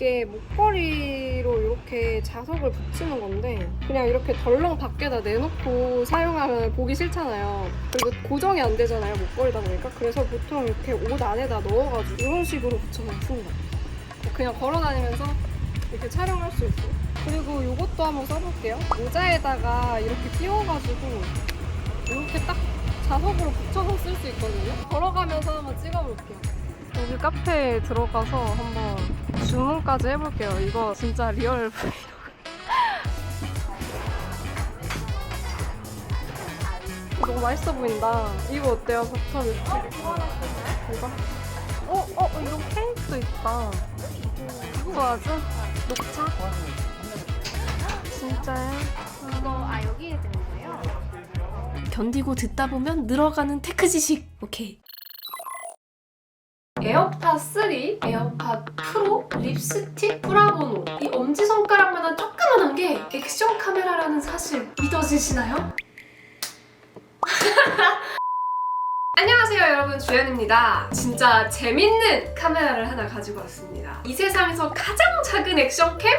이게 목걸이로 이렇게 자석을 붙이는 건데 그냥 이렇게 덜렁 밖에다 내놓고 사용하면 보기 싫잖아요. 그리고 고정이 안 되잖아요, 목걸이다 보니까. 그래서 보통 이렇게 옷 안에다 넣어가지고 이런 식으로 붙여서 씁니다. 그냥 걸어다니면서 이렇게 촬영할 수 있어요. 그리고 이것도 한번 써볼게요. 모자에다가 이렇게 끼워가지고 이렇게 딱 자석으로 붙여서 쓸 수 있거든요. 걸어가면서 한번 찍어볼게요. 여기 카페에 들어가서 한번 주문까지 해볼게요. 이거 진짜 리얼 브이로그. 너무 맛있어 보인다. 이거 어때요? 버터 밀크. 이거? 이거 케이크도 있다. 좋아하지? 녹차? 진짜요? 여기에 드는 거예요? 견디고 듣다 보면 늘어가는 테크 지식. 오케이. 에어팟 3, 에어팟 프로, 립스틱, 브라보노. 이 엄지손가락만한 조그만한 게 액션 카메라라는 사실 믿어지시나요? 안녕하세요 여러분, 주연입니다. 진짜 재밌는 카메라를 하나 가지고 왔습니다. 이 세상에서 가장 작은 액션캠?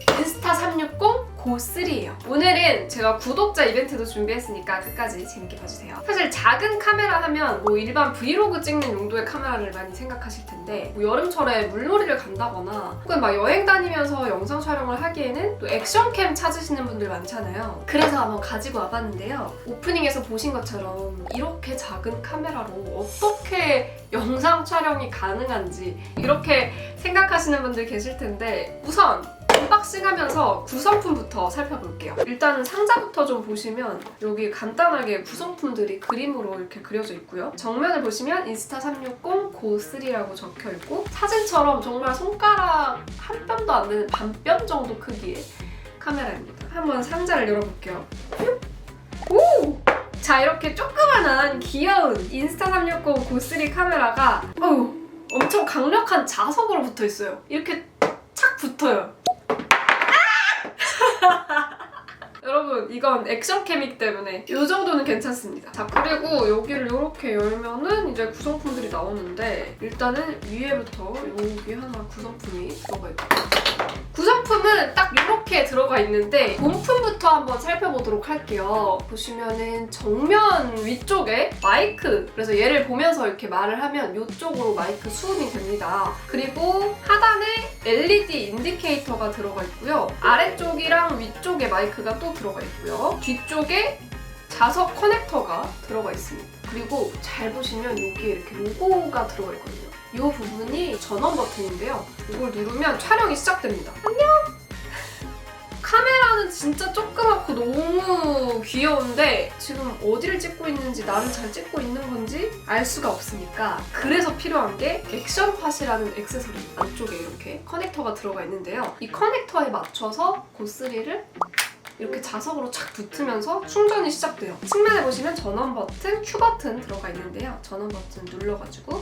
인스타360 고3예요. 오늘은 제가 구독자 이벤트도 준비했으니까 끝까지 재밌게 봐주세요. 사실 작은 카메라 하면 뭐 일반 브이로그 찍는 용도의 카메라를 많이 생각하실 텐데 뭐 여름철에 물놀이를 간다거나 혹은 막 여행 다니면서 영상 촬영을 하기에는 또 액션캠 찾으시는 분들 많잖아요. 그래서 한번 가지고 와봤는데요. 오프닝에서 보신 것처럼 이렇게 작은 카메라로 어떻게 영상 촬영이 가능한지 이렇게 생각하시는 분들 계실 텐데 우선 언박싱하면서 구성품부터 살펴볼게요. 일단은 상자부터 좀 보시면 여기 간단하게 구성품들이 그림으로 이렇게 그려져 있고요. 정면을 보시면 인스타360 고3라고 적혀 있고 사진처럼 정말 손가락 한 뼘도 안 되는 반뼘 정도 크기의 카메라입니다. 한번 상자를 열어볼게요. 오! 자, 이렇게 조그만한 귀여운 인스타360 고3 카메라가 엄청 강력한 자석으로 붙어 있어요. 이렇게 착 붙어요. 여러분, 이건 액션캠이기 때문에 이 정도는 괜찮습니다. 자, 그리고 여기를 이렇게 열면은 이제 구성품들이 나오는데 일단은 위에부터 여기 하나 구성품이 들어가 있고 구성품은 딱 이렇게 들어가 있는데 본품부터 한번 살펴보도록 할게요. 보시면은 정면 위쪽에 마이크, 그래서 얘를 보면서 이렇게 말을 하면 이쪽으로 마이크 수음이 됩니다. 그리고 하단에 LED 인디케이터가 들어가 있고요. 아래쪽이랑 위쪽에 마이크가 또 들어가 있고요. 뒤쪽에 자석 커넥터가 들어가 있습니다. 그리고 잘 보시면 여기에 이렇게 로고가 들어가 있거든요. 이 부분이 전원 버튼인데요. 이걸 누르면 촬영이 시작됩니다. 안녕! 카메라는 진짜 조그맣고 너무 귀여운데 지금 어디를 찍고 있는지 나를 잘 찍고 있는 건지 알 수가 없으니까 그래서 필요한 게 액션팟이라는 액세서리 안쪽에 이렇게 커넥터가 들어가 있는데요. 이 커넥터에 맞춰서 고3를 이렇게 자석으로 착 붙으면서 충전이 시작돼요. 측면에 보시면 전원 버튼, 큐 버튼 들어가 있는데요. 전원 버튼 눌러가지고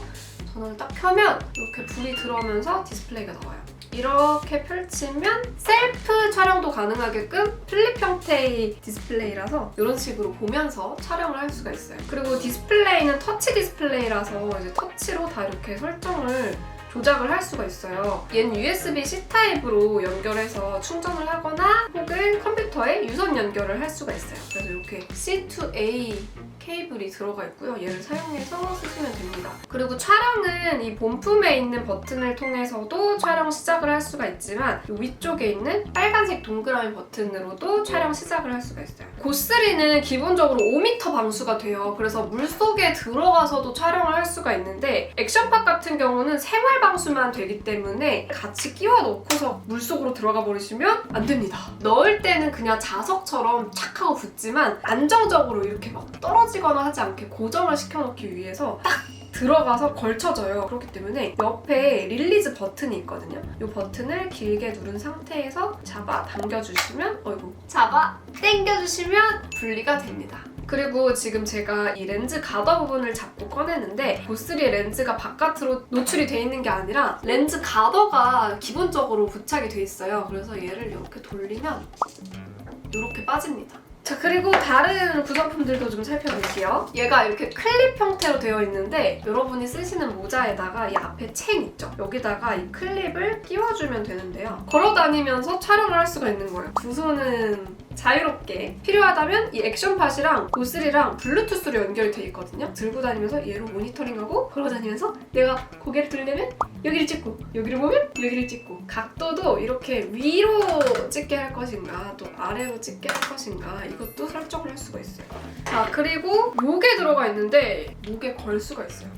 전원을 딱 켜면 이렇게 불이 들어오면서 디스플레이가 나와요. 이렇게 펼치면 셀프 촬영도 가능하게끔 플립 형태의 디스플레이라서 이런 식으로 보면서 촬영을 할 수가 있어요. 그리고 디스플레이는 터치 디스플레이라서 이제 터치로 다 이렇게 설정을 조작을 할 수가 있어요. 얘는 USB-C 타입으로 연결해서 충전을 하거나 혹은 컴퓨터에 유선 연결을 할 수가 있어요. 그래서 이렇게 C2A 케이블이 들어가 있고요. 얘를 사용해서 쓰시면 됩니다. 그리고 촬영은 이 본품에 있는 버튼을 통해서도 촬영 시작을 할 수가 있지만 이 위쪽에 있는 빨간색 동그라미 버튼으로도 촬영 시작을 할 수가 있어요. 고3는 기본적으로 5m 방수가 돼요. 그래서 물속에 들어가서도 촬영을 할 수가 있는데 액션팟 같은 경우는 생활 방수만 되기 때문에 같이 끼워 넣고서 물속으로 들어가 버리시면 안 됩니다. 넣을 때는 그냥 자석처럼 착 하고 붙지만 안정적으로 이렇게 막 떨어지거나 하지 않게 고정을 시켜놓기 위해서 딱 들어가서 걸쳐져요. 그렇기 때문에 옆에 릴리즈 버튼이 있거든요. 이 버튼을 길게 누른 상태에서 잡아 당겨주시면 잡아 당겨주시면 분리가 됩니다. 그리고 지금 제가 이 렌즈 가더 부분을 잡고 꺼내는데 고3의 렌즈가 바깥으로 노출이 돼 있는 게 아니라 렌즈 가더가 기본적으로 부착이 돼 있어요. 그래서 얘를 이렇게 돌리면 이렇게 빠집니다. 자, 그리고 다른 구성품들도 좀 살펴볼게요. 얘가 이렇게 클립 형태로 되어 있는데 여러분이 쓰시는 모자에다가 이 앞에 챙 있죠? 여기다가 이 클립을 끼워주면 되는데요. 걸어다니면서 촬영을 할 수가 있는 거예요. 두 손은 자유롭게 필요하다면 이 액션팟이랑 노슬이랑 블루투스로 연결이 돼 있거든요. 들고 다니면서 얘로 모니터링하고 걸어다니면서 내가 고개를 들려면 여기를 찍고 여기를 보면 여기를 찍고 각도도 이렇게 위로 찍게 할 것인가 또 아래로 찍게 할 것인가 이것도 설정을 할 수가 있어요. 자, 그리고 목에 들어가 있는데 목에 걸 수가 있어요.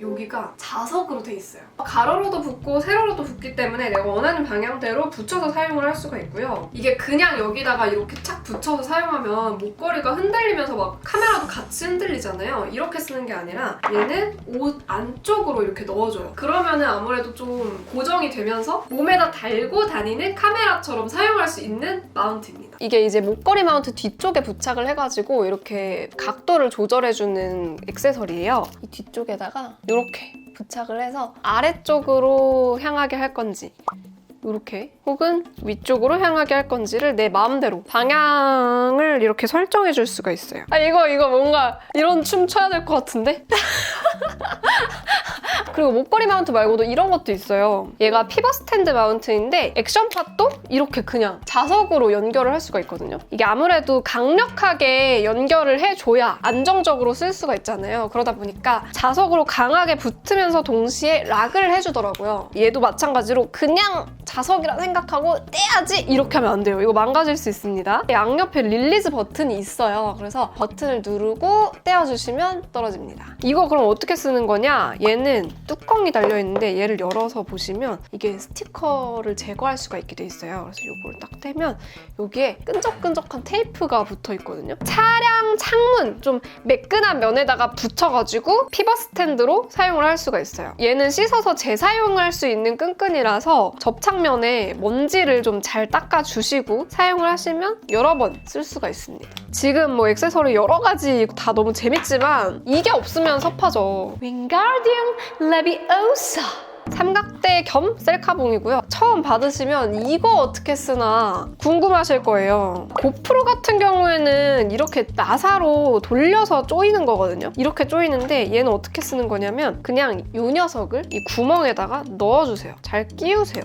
여기가 자석으로 돼 있어요. 가로로도 붙고 세로로도 붙기 때문에 내가 원하는 방향대로 붙여서 사용을 할 수가 있고요. 이게 그냥 여기다가 이렇게 착 붙여서 사용하면 목걸이가 흔들리면서 막 카메라도 같이 흔들리잖아요. 이렇게 쓰는 게 아니라 얘는 옷 안쪽으로 이렇게 넣어줘요. 그러면은 아무래도 좀 고정이 되면서 몸에다 달고 다니는 카메라처럼 사용할 수 있는 마운트입니다. 이게 이제 목걸이 마운트 뒤쪽에 부착을 해가지고 이렇게 각도를 조절해주는 액세서리예요. 이 뒤쪽에다가 이렇게 부착을 해서 아래쪽으로 향하게 할 건지 이렇게 혹은 위쪽으로 향하게 할 건지를 내 마음대로 방향을 이렇게 설정해 줄 수가 있어요. 아 이거 뭔가 이런 춤 춰야 될 것 같은데? 그리고 목걸이 마운트 말고도 이런 것도 있어요. 얘가 피벗 스탠드 마운트인데 액션팟도 이렇게 그냥 자석으로 연결을 할 수가 있거든요. 이게 아무래도 강력하게 연결을 해줘야 안정적으로 쓸 수가 있잖아요. 그러다 보니까 자석으로 강하게 붙으면서 동시에 락을 해주더라고요. 얘도 마찬가지로 그냥 자석이라 생각하고 떼야지 이렇게 하면 안 돼요. 이거 망가질 수 있습니다. 양옆에 릴리즈 버튼이 있어요. 그래서 버튼을 누르고 떼어주시면 떨어집니다. 이거 그럼 어떻게 쓰는 거냐? 얘는 뚜껑이 달려있는데 얘를 열어서 보시면 이게 스티커를 제거할 수가 있게 돼 있어요. 그래서 이걸 딱 떼면 여기에 끈적끈적한 테이프가 붙어 있거든요. 차량 창문 좀 매끈한 면에다가 붙여가지고 피벗 스탠드로 사용을 할 수가 있어요. 얘는 씻어서 재사용할 수 있는 끈끈이라서 접착면에 먼지를 좀 잘 닦아주시고 사용을 하시면 여러 번 쓸 수가 있습니다. 지금 뭐 액세서리 여러 가지 다 너무 재밌지만 이게 없으면 섭하죠. 윙가르디움 레비오사 삼각대 겸 셀카봉이고요. 처음 받으시면 이거 어떻게 쓰나 궁금하실 거예요. 고프로 같은 경우에는 이렇게 나사로 돌려서 조이는 거거든요. 이렇게 조이는데 얘는 어떻게 쓰는 거냐면 그냥 이 녀석을 이 구멍에다가 넣어주세요. 잘 끼우세요.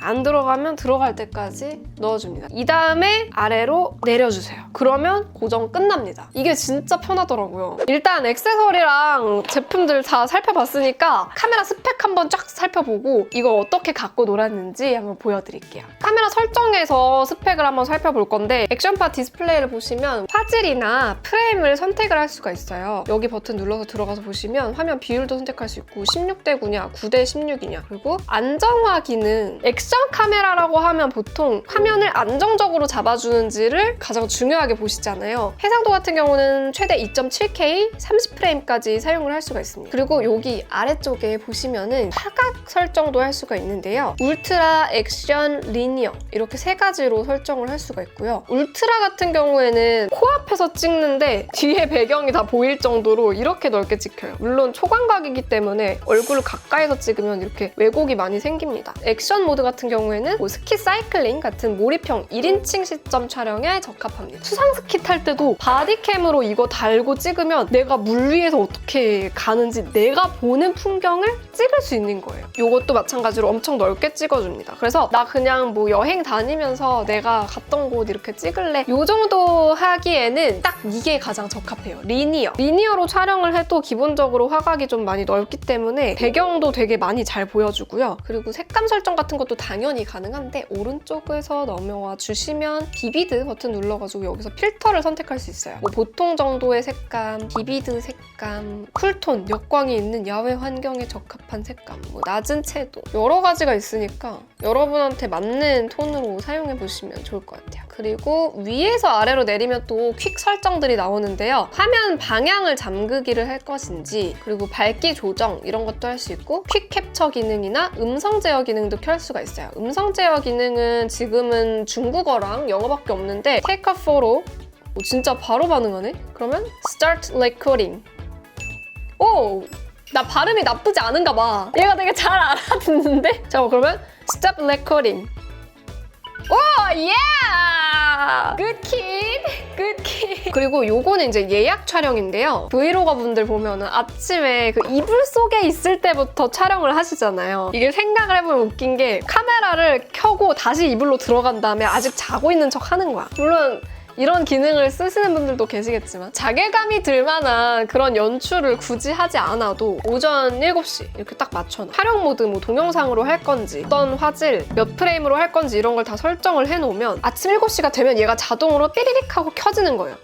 안 들어가면 들어갈 때까지 넣어줍니다. 이 다음에 아래로 내려주세요. 그러면 고정 끝납니다. 이게 진짜 편하더라고요. 일단 액세서리랑 제품들 다 살펴봤으니까 카메라 스펙 한번 쫙 살펴보고 이걸 어떻게 갖고 놀았는지 한번 보여드릴게요. 카메라 설정에서 스펙을 한번 살펴볼 건데 액션팟 디스플레이를 보시면 화질이나 프레임을 선택을 할 수가 있어요. 여기 버튼 눌러서 들어가서 보시면 화면 비율도 선택할 수 있고 16대 9냐 9대 16이냐 그리고 안정화 기능 액션 카메라라고 하면 보통 화면을 안정적으로 잡아주는지를 가장 중요하게 보시잖아요. 해상도 같은 경우는 최대 2.7K 30프레임까지 사용을 할 수가 있습니다. 그리고 여기 아래쪽에 보시면은 화각 설정도 할 수가 있는데요. 울트라, 액션, 리니어 이렇게 세 가지로 설정을 할 수가 있고요. 울트라 같은 경우에는 코앞에서 찍는데 뒤에 배경이 다 보일 정도로 이렇게 넓게 찍혀요. 물론 초광각이기 때문에 얼굴을 가까이서 찍으면 이렇게 왜곡이 많이 생깁니다. 액션 모드 같은 경우에는 뭐 스키 사이클링 같은 몰입형 1인칭 시점 촬영에 적합합니다. 수상 스키 탈 때도 바디캠으로 이거 달고 찍으면 내가 물 위에서 어떻게 가는지 내가 보는 풍경을 찍을 수 있는 거예요. 이것도 마찬가지로 엄청 넓게 찍어줍니다. 그래서 나 그냥 뭐 여행 다니면서 내가 갔던 곳 이렇게 찍을래 이 정도 하기에는 딱 이게 가장 적합해요. 리니어로 촬영을 해도 기본적으로 화각이 좀 많이 넓기 때문에 배경도 되게 많이 잘 보여주고요. 그리고 색감 설정 같은 것도 당연히 가능한데 오른쪽에서 넘어와 주시면 비비드 버튼 눌러가지고 여기서 필터를 선택할 수 있어요. 뭐 보통 정도의 색감, 비비드 색감, 쿨톤, 역광이 있는 야외 환경에 적합한 색감, 뭐 낮은 채도 여러 가지가 있으니까 여러분한테 맞는 톤으로 사용해보시면 좋을 것 같아요. 그리고 위에서 아래로 내리면 또 퀵 설정들이 나오는데요. 화면 방향을 잠그기를 할 것인지 그리고 밝기 조정 이런 것도 할 수 있고 퀵 캡처 기능이나 음성 제어 기능도 켤 수가 있어요. 음성 제어 기능은 지금은 중국어랑 영어밖에 없는데 Take a photo 진짜 바로 반응하네? 그러면 Start recording 오! 나 발음이 나쁘지 않은가 봐. 얘가 되게 잘 알아듣는데? 자, 그러면 Stop recording 오, 예! Good kid, good kid. 그리고 요거는 이제 예약 촬영인데요. 브이로거 분들 보면은 아침에 그 이불 속에 있을 때부터 촬영을 하시잖아요. 이게 생각을 해보면 웃긴 게 카메라를 켜고 다시 이불로 들어간 다음에 아직 자고 있는 척 하는 거야. 물론 이런 기능을 쓰시는 분들도 계시겠지만 자괴감이 들 만한 그런 연출을 굳이 하지 않아도 오전 7시 이렇게 딱 맞춰놔. 촬영 모드 뭐 동영상으로 할 건지 어떤 화질 몇 프레임으로 할 건지 이런 걸 다 설정을 해놓으면 아침 7시가 되면 얘가 자동으로 삐리릭 하고 켜지는 거예요.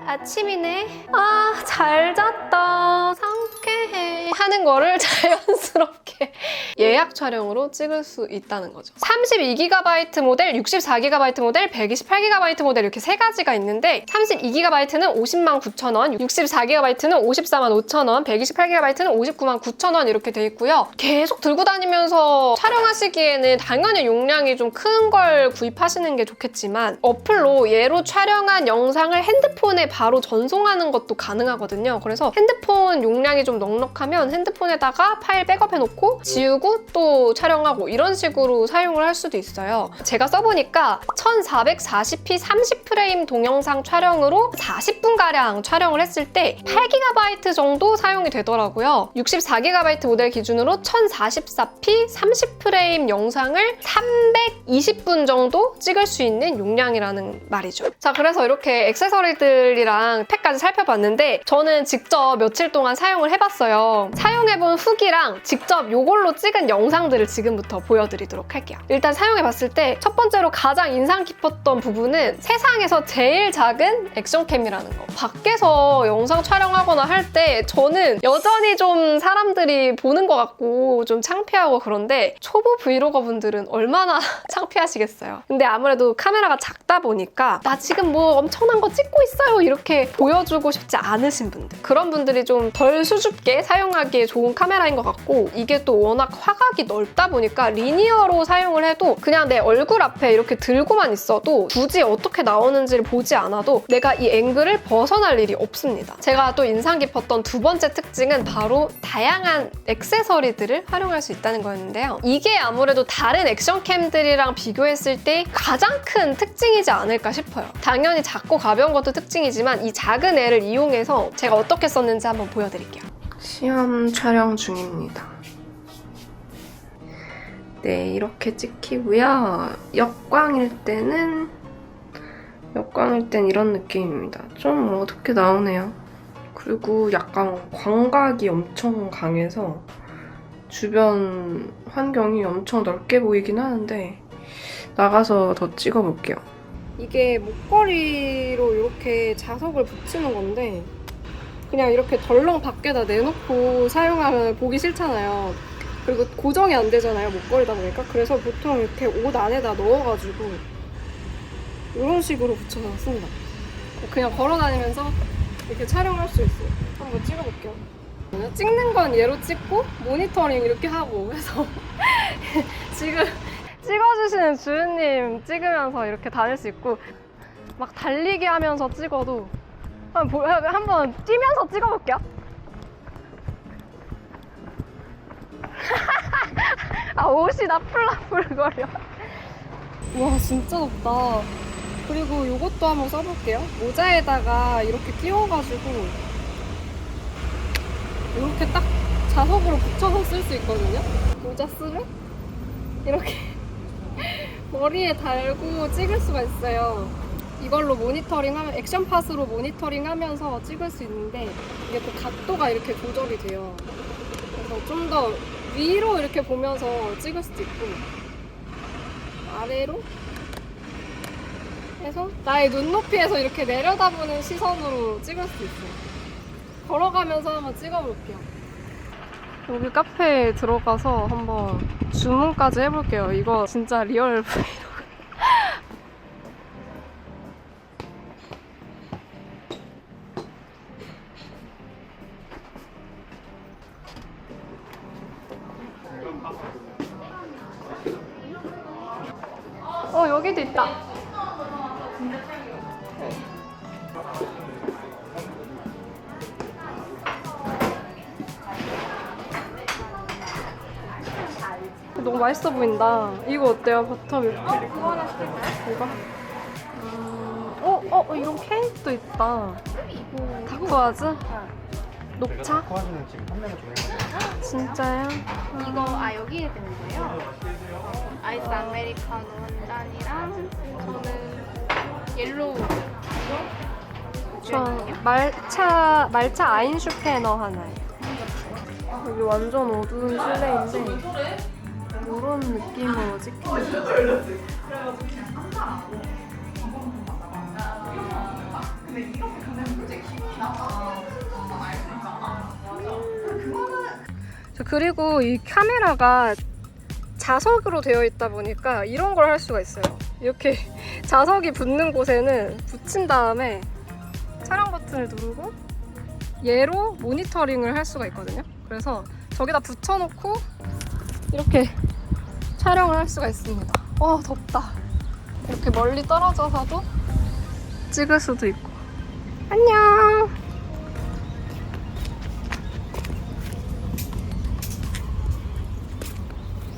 아침이네. 아, 잘 잤다. 상쾌해. 하는 거를 자연스럽게 예약 촬영으로 찍을 수 있다는 거죠. 32GB 모델, 64GB 모델, 128GB 모델 이렇게 세 가지가 있는데 32GB는 509,000원, 64GB는 545,000원, 128GB는 599,000원 이렇게 돼 있고요. 계속 들고 다니면서 촬영하시기에는 당연히 용량이 좀 큰 걸 구입하시는 게 좋겠지만 어플로 얘로 촬영한 영상을 핸드폰에 바로 전송하는 것도 가능하거든요. 그래서 핸드폰 용량이 좀 넉넉하면 핸드폰에다가 파일 백업해놓고 지우고 또 촬영하고 이런 식으로 사용을 할 수도 있어요. 제가 써보니까 1440p 30프레임 동영상 촬영으로 40분가량 촬영을 했을 때 8GB 정도 사용이 되더라고요. 64GB 모델 기준으로 1044p 30프레임 영상을 320분 정도 찍을 수 있는 용량이라는 말이죠. 자, 그래서 이렇게 액세서리들이랑 팩까지 살펴봤는데 저는 직접 며칠 동안 사용을 해봤어요. 사용해본 후기랑 직접 이걸로 찍은 영상들을 지금부터 보여드리도록 할게요. 일단 사용해봤을 때 첫 번째로 가장 인상 깊었던 부분은 세상에서 제일 작은 액션캠이라는 거. 밖에서 영상 촬영하거나 할 때 저는 여전히 좀 사람들이 보는 것 같고 좀 창피하고 그런데 초보 브이로거 분들은 얼마나 창피하시겠어요. 근데 아무래도 카메라가 작다 보니까 나 지금 뭐 엄청난 거 찍고 있어요 이렇게 보여주고 싶지 않으신 분들, 그런 분들이 좀 덜 수줍게 사용하기에 좋은 카메라인 것 같고 이게 또 워낙 화각이 넓다 보니까 리니어로 사용을 해도 그냥 내 얼굴 앞에 이렇게 들고만 있어도 굳이 어떻게 나오는지를 보지 않아도 내가 이 앵글을 벗어날 일이 없습니다. 제가 또 인상 깊었던 두 번째 특징은 바로 다양한 액세서리들을 활용할 수 있다는 거였는데요. 이게 아무래도 다른 액션캠들이랑 비교했을 때 가장 큰 특징이지 않을까 싶어요. 당연히 작고 가벼운 것도 특징이지만 이 작은 애를 이용해서 제가 어떻게 썼는지 한번 보여드릴게요. 시험 촬영 중입니다. 네, 이렇게 찍히고요. 역광일 땐 이런 느낌입니다. 좀 어둡게 나오네요. 그리고 약간 광각이 엄청 강해서 주변 환경이 엄청 넓게 보이긴 하는데 나가서 더 찍어볼게요. 이게 목걸이로 이렇게 자석을 붙이는 건데 그냥 이렇게 덜렁 밖에다 내놓고 사용하면 보기 싫잖아요. 그리고 고정이 안 되잖아요, 목걸이다 보니까. 그래서 보통 이렇게 옷 안에다 넣어가지고 이런 식으로 붙여서 씁니다. 그냥 걸어다니면서 이렇게 촬영할 수 있어요. 한번 찍어볼게요. 찍는 건 얘로 찍고 모니터링 이렇게 하고 해서 지금 찍어주시는 주윤님 찍으면서 이렇게 다닐 수 있고 막 달리기 하면서 찍어도 한번 뛰면서 찍어볼게요. 아, 옷이 나풀나풀거려. 와, 진짜 덥다. 그리고 이것도 한번 써볼게요. 모자에다가 이렇게 끼워가지고 이렇게 딱 자석으로 붙여서 쓸 수 있거든요. 모자 쓰면 이렇게 머리에 달고 찍을 수가 있어요. 이걸로 모니터링하면 액션팟으로 모니터링하면서 찍을 수 있는데 이게 또 각도가 이렇게 조절이 돼요. 그래서 좀 더 위로 이렇게 보면서 찍을 수도 있고 아래로 해서 나의 눈높이에서 이렇게 내려다보는 시선으로 찍을 수도 있어요. 걸어가면서 한번 찍어볼게요. 여기 카페에 들어가서 한번 주문까지 해볼게요. 이거 진짜 리얼 브이로그. 여기도 있다. 너무 맛있어 보인다. 이거 어때요? 버터밀크. 그거 하나 시킬까요? 이거? 이런 케이크도 있다. 이거 다크와즈? 녹차? 다크와즈는 지금 판매가 중요해요. 진짜요? 이거 여기에 드는 거예요? 아이스 아메리카노 한 잔이랑 저는 옐로우 저 말차 아인슈페너 하나요. 여기 완전 어두운 실내인데 이런 느낌으로 찍혀요. 그리고 이 카메라가 자석으로 되어 있다 보니까 이런 걸 할 수가 있어요. 이렇게 자석이 붙는 곳에는 붙인 다음에 촬영 버튼을 누르고 얘로 모니터링을 할 수가 있거든요. 그래서 저기다 붙여놓고 이렇게 촬영을 할 수가 있습니다. 덥다. 이렇게 멀리 떨어져서도 찍을 수도 있고. 안녕.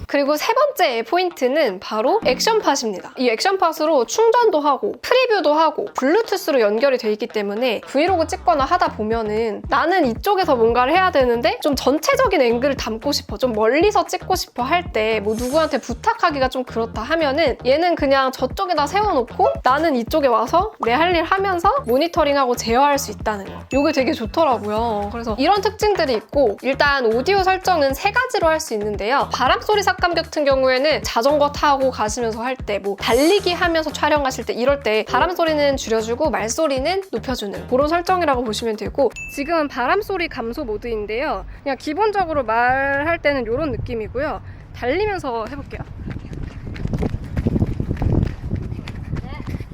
그리고 세 번째 포인트는 바로 액션팟입니다. 이 액션팟으로 충전도 하고 프리뷰도 하고 블루투스로 연결이 돼 있기 때문에 브이로그 찍거나 하다 보면은 나는 이쪽에서 뭔가를 해야 되는데 좀 전체적인 앵글을 담고 싶어, 좀 멀리서 찍고 싶어 할 때 뭐 누구한테 부탁하기가 좀 그렇다 하면은 얘는 그냥 저쪽에다 세워놓고 나는 이쪽에 와서 내 할 일 하면서 모니터링하고 제어할 수 있다는 거. 이게 되게 좋더라고요. 그래서 이런 특징들이 있고, 일단 오디오 설정은 3가지로 할 수 있는데요. 바람소리 삭감 같은 경우에는 자전거 타고 가시면서 할 때, 뭐 달리기 하면서 촬영하실 때 이럴 때 바람 소리는 줄여주고 말소리는 높여주는 그런 설정이라고 보시면 되고, 지금은 바람 소리 감소 모드인데요. 그냥 기본적으로 말할 때는 이런 느낌이고요. 달리면서 해볼게요.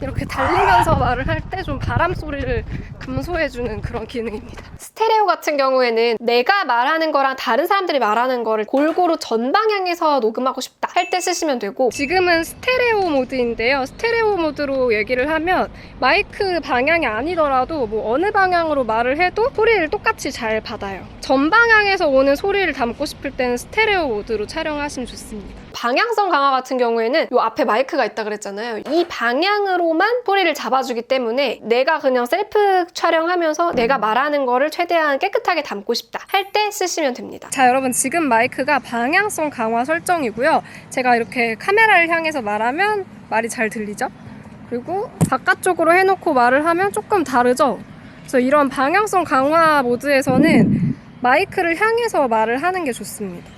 이렇게 달리면서 말을 할 때 좀 바람 소리를 감소해주는 그런 기능입니다. 스테레오 같은 경우에는 내가 말하는 거랑 다른 사람들이 말하는 거를 골고루 전방향에서 녹음하고 싶다 할 때 쓰시면 되고, 지금은 스테레오 모드인데요. 스테레오 모드로 얘기를 하면 마이크 방향이 아니더라도 뭐 어느 방향으로 말을 해도 소리를 똑같이 잘 받아요. 전방향에서 오는 소리를 담고 싶을 때는 스테레오 모드로 촬영하시면 좋습니다. 방향성 강화 같은 경우에는 이 앞에 마이크가 있다 그랬잖아요. 이 방향으로만 소리를 잡아주기 때문에 내가 그냥 셀프 촬영하면서 내가 말하는 거를 최대한 깨끗하게 담고 싶다 할 때 쓰시면 됩니다. 자, 여러분, 지금 마이크가 방향성 강화 설정이고요. 제가 이렇게 카메라를 향해서 말하면 말이 잘 들리죠? 그리고 바깥쪽으로 해놓고 말을 하면 조금 다르죠? 그래서 이런 방향성 강화 모드에서는 마이크를 향해서 말을 하는 게 좋습니다.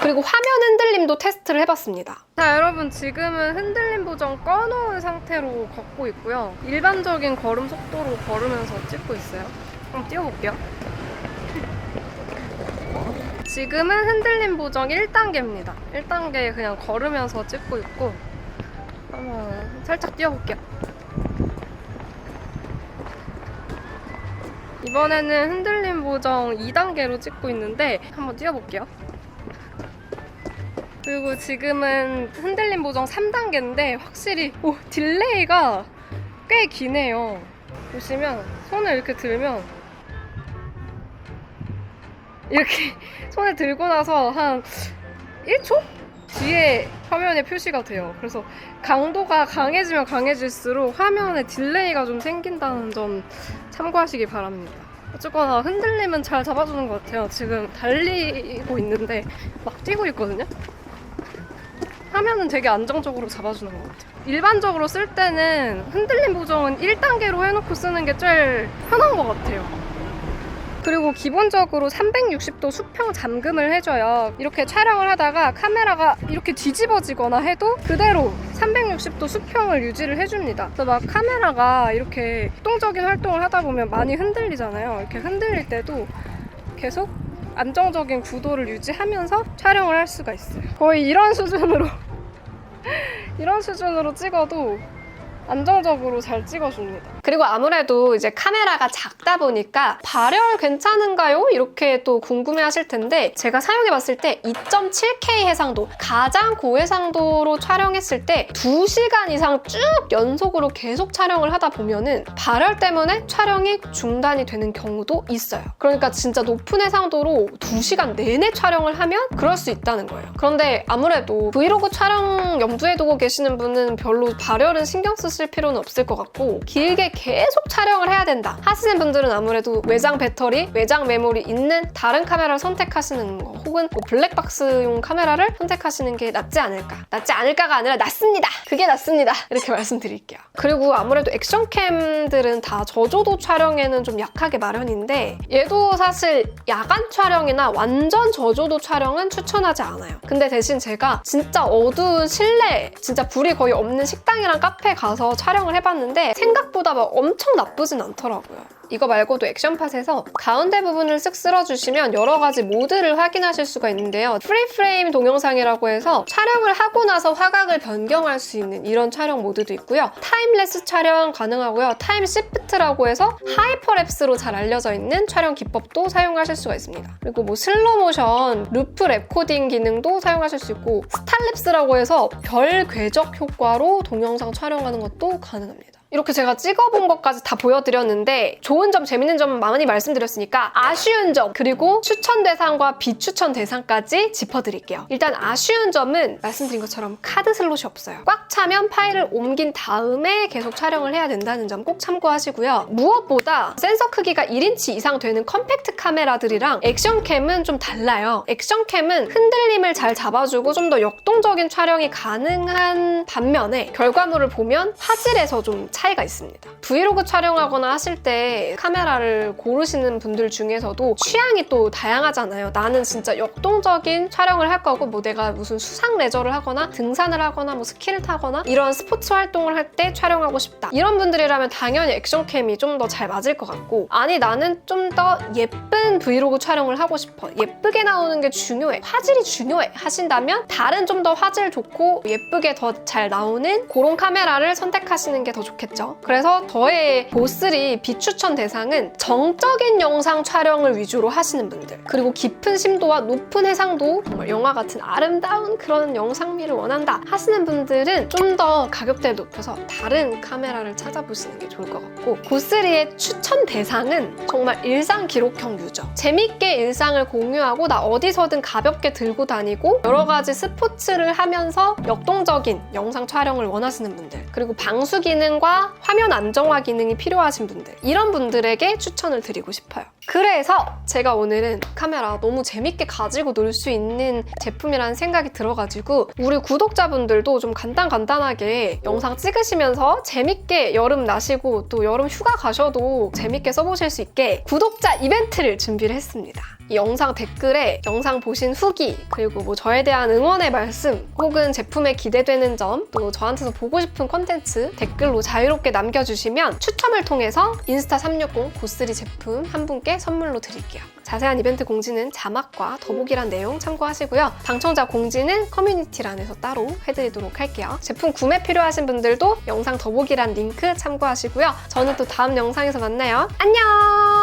그리고 화면 흔들림도 테스트를 해봤습니다. 자, 여러분, 지금은 흔들림 보정 꺼놓은 상태로 걷고 있고요. 일반적인 걸음 속도로 걸으면서 찍고 있어요. 그럼 뛰어볼게요. 지금은 흔들림 보정 1단계입니다. 1단계 그냥 걸으면서 찍고 있고, 한번 살짝 뛰어볼게요. 이번에는 흔들림 보정 2단계로 찍고 있는데 한번 뛰어볼게요. 그리고 지금은 흔들림 보정 3단계인데 확실히 딜레이가 꽤 기네요. 보시면 손을 이렇게 들면 이렇게 손에 들고 나서 한 1초? 뒤에 화면에 표시가 돼요. 그래서 강도가 강해지면 강해질수록 화면에 딜레이가 좀 생긴다는 점 참고하시기 바랍니다. 어쨌거나 흔들림은 잘 잡아주는 것 같아요. 지금 달리고 있는데 막 뛰고 있거든요. 화면은 되게 안정적으로 잡아주는 것 같아요. 일반적으로 쓸 때는 흔들림 보정은 1단계로 해놓고 쓰는 게 제일 편한 것 같아요. 그리고 기본적으로 360도 수평 잠금을 해줘요. 이렇게 촬영을 하다가 카메라가 이렇게 뒤집어지거나 해도 그대로 360도 수평을 유지를 해줍니다. 그래서 막 카메라가 이렇게 활동적인 활동을 하다 보면 많이 흔들리잖아요. 이렇게 흔들릴 때도 계속 안정적인 구도를 유지하면서 촬영을 할 수가 있어요. 거의 이런 수준으로 찍어도 안정적으로 잘 찍어줍니다. 그리고 아무래도 이제 카메라가 작다 보니까 발열 괜찮은가요? 이렇게 또 궁금해하실 텐데 제가 사용해봤을 때 2.7K 해상도, 가장 고해상도로 촬영했을 때 2시간 이상 쭉 연속으로 계속 촬영을 하다 보면은 발열 때문에 촬영이 중단이 되는 경우도 있어요. 그러니까 진짜 높은 해상도로 2시간 내내 촬영을 하면 그럴 수 있다는 거예요. 그런데 아무래도 브이로그 촬영 염두에 두고 계시는 분은 별로 발열은 신경 쓰실 필요는 없을 것 같고 길게 계속 촬영을 해야 된다 하시는 분들은 아무래도 외장 배터리, 외장 메모리 있는 다른 카메라를 선택하시는 거 혹은 뭐 블랙박스용 카메라를 선택하시는 게 낫지 않을까. 낫지 않을까가 아니라 낫습니다. 그게 낫습니다. 이렇게 말씀드릴게요. 그리고 아무래도 액션캠들은 다 저조도 촬영에는 좀 약하게 마련인데 얘도 사실 야간 촬영이나 완전 저조도 촬영은 추천하지 않아요. 근데 대신 제가 진짜 어두운 실내, 진짜 불이 거의 없는 식당이랑 카페 가서 촬영을 해봤는데 생각보다 막 엄청 나쁘진 않더라고요. 이거 말고도 액션팟에서 가운데 부분을 쓱 쓸어주시면 여러 가지 모드를 확인하실 수가 있는데요. 프리프레임 동영상이라고 해서 촬영을 하고 나서 화각을 변경할 수 있는 이런 촬영 모드도 있고요. 타임레스 촬영 가능하고요. 타임 시프트라고 해서 하이퍼랩스로 잘 알려져 있는 촬영 기법도 사용하실 수가 있습니다. 그리고 뭐 슬로모션, 루프 레코딩 기능도 사용하실 수 있고 스탈랩스라고 해서 별 궤적 효과로 동영상 촬영하는 것도 가능합니다. 이렇게 제가 찍어본 것까지 다 보여드렸는데 좋은 점, 재밌는 점 많이 말씀드렸으니까 아쉬운 점, 그리고 추천 대상과 비추천 대상까지 짚어드릴게요. 일단 아쉬운 점은 말씀드린 것처럼 카드 슬롯이 없어요. 꽉 차면 파일을 옮긴 다음에 계속 촬영을 해야 된다는 점 꼭 참고하시고요. 무엇보다 센서 크기가 1인치 이상 되는 컴팩트 카메라들이랑 액션캠은 좀 달라요. 액션캠은 흔들림을 잘 잡아주고 좀 더 역동적인 촬영이 가능한 반면에 결과물을 보면 화질에서 좀 차이가 있습니다. 브이로그 촬영하거나 하실 때 카메라를 고르시는 분들 중에서도 취향이 또 다양하잖아요. 나는 진짜 역동적인 촬영을 할 거고 뭐 내가 무슨 수상 레저를 하거나 등산을 하거나 뭐 스키를 타거나 이런 스포츠 활동을 할 때 촬영하고 싶다. 이런 분들이라면 당연히 액션캠이 좀 더 잘 맞을 것 같고 아니 나는 좀 더 예쁜 브이로그 촬영을 하고 싶어. 예쁘게 나오는 게 중요해. 화질이 중요해 하신다면 다른 좀 더 화질 좋고 예쁘게 더 잘 나오는 그런 카메라를 선택하시는 게 더 좋겠죠. 그래서 저의 보스3 비추천 대상은 정적인 영상 촬영을 위주로 하시는 분들, 그리고 깊은 심도와 높은 해상도, 정말 영화 같은 아름다운 그런 영상미를 원한다 하시는 분들은 좀 더 가격대를 높여서 다른 카메라를 찾아보시는 게 좋을 것 같고 보스3의 추천 대상은 정말 일상 기록형 유저. 재밌게 일상을 공유하고 나 어디서든 가볍게 들고 다니고 여러 가지 스포츠를 하면서 역동적인 영상 촬영을 원하시는 분들, 그리고 방수 기능과 화면 안정화 기능이 필요하신 분들, 이런 분들에게 추천을 드리고 싶어요. 그래서 제가 오늘은 카메라 너무 재밌게 가지고 놀 수 있는 제품이라는 생각이 들어가지고 우리 구독자분들도 좀 간단하게 영상 찍으시면서 재밌게 여름 나시고 또 여름 휴가 가셔도 재밌게 써보실 수 있게 구독자 이벤트를 준비를 했습니다. 이 영상 댓글에 영상 보신 후기, 그리고 뭐 저에 대한 응원의 말씀, 혹은 제품에 기대되는 점, 또 저한테서 보고 싶은 콘텐츠 댓글로 자유롭게 남겨주시면 추첨을 통해서 인스타 360 보스3 제품 한 분께 선물로 드릴게요. 자세한 이벤트 공지는 자막과 더보기란 내용 참고하시고요. 당첨자 공지는 커뮤니티란에서 따로 해드리도록 할게요. 제품 구매 필요하신 분들도 영상 더보기란 링크 참고하시고요. 저는 또 다음 영상에서 만나요. 안녕!